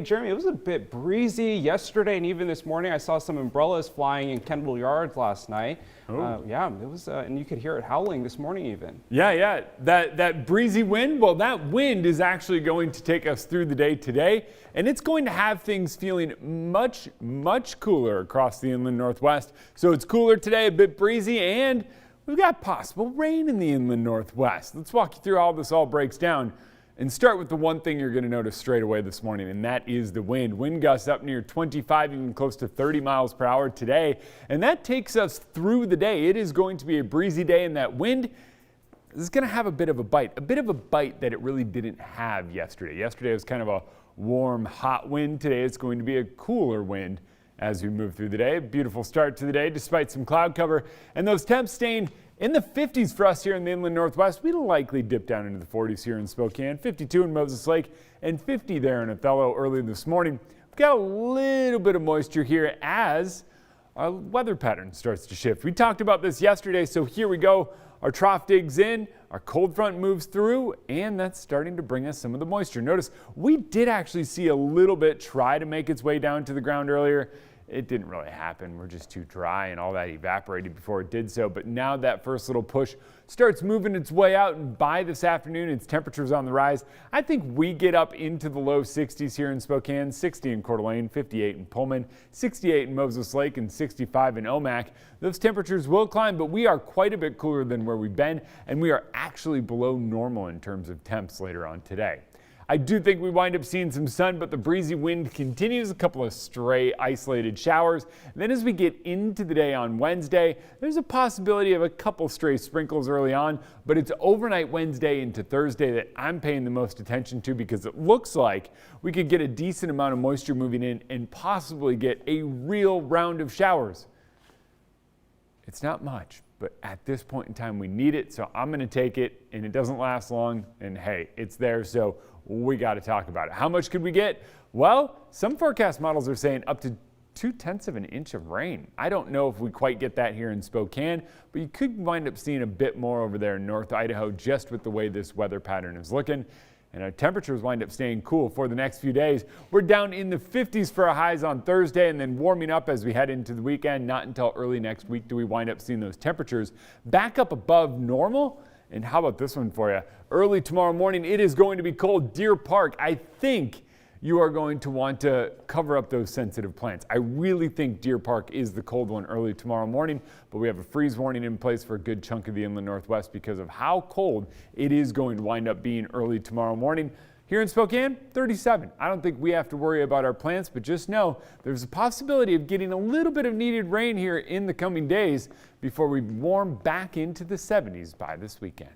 Jeremy, it was a bit breezy yesterday and even this morning. I saw some umbrellas flying in Kendall Yards last night. Yeah, it was, and you could hear it howling this morning even. Yeah. That breezy wind, well, that wind is actually going to take us through the day today, and it's going to have things feeling much cooler across the inland northwest. So it's cooler today, a bit breezy, and we've got possible rain in the inland northwest. Let's walk you through how this all breaks down. And start with the one thing you're going to notice straight away this morning, and that is the wind. Wind gusts up near 25, even close to 30 miles per hour today, and that takes us through the day. It is going to be a breezy day, and that wind is going to have a bit of a bite that it really didn't have yesterday. Yesterday was kind of a warm, hot wind. Today it's going to be a cooler wind as we move through the day. Beautiful start to the day despite some cloud cover, and those temps staying in the 50s for us here in the inland northwest. We'll likely dip down into the 40s here in Spokane, 52 in Moses Lake, and 50 there in Othello early this morning. We've got a little bit of moisture here as our weather pattern starts to shift. We talked about this yesterday, so here we go. Our trough digs in, our cold front moves through, and that's starting to bring us some of the moisture. Notice we did actually see a little bit try to make its way down to the ground earlier. It didn't really happen. We're just too dry, and all that evaporated before it did so. But now that first little push starts moving its way out, and by this afternoon, its temperatures on the rise. I think we get up into the low 60s here in Spokane, 60 in Coeur d'Alene, 58 in Pullman, 68 in Moses Lake, and 65 in Omak. Those temperatures will climb, but we are quite a bit cooler than where we've been, and we are actually below normal in terms of temps later on today. I do think we wind up seeing some sun, but the breezy wind continues, a couple of stray isolated showers. And then as we get into the day on Wednesday, there's a possibility of a couple stray sprinkles early on, but it's overnight Wednesday into Thursday that I'm paying the most attention to because it looks like we could get a decent amount of moisture moving in and possibly get a real round of showers. It's not much, but at this point in time we need it, so I'm going to take it, and it doesn't last long, and hey, it's there, so we got to talk about it. How much could we get? Well, some forecast models are saying up to 0.2 of an inch of rain. I don't know if we quite get that here in Spokane, but you could wind up seeing a bit more over there in North Idaho just with the way this weather pattern is looking. And our temperatures wind up staying cool for the next few days. We're down in the 50s for our highs on Thursday and then warming up as we head into the weekend. Not until early next week do we wind up seeing those temperatures back up above normal. And how about this one for you? Early tomorrow morning, it is going to be cold. Deer Park, I think you are going to want to cover up those sensitive plants. I really think Deer Park is the cold one early tomorrow morning, but we have a freeze warning in place for a good chunk of the inland northwest because of how cold it is going to wind up being early tomorrow morning. Here in Spokane, 37. I don't think we have to worry about our plants, but just know there's a possibility of getting a little bit of needed rain here in the coming days before we warm back into the 70s by this weekend.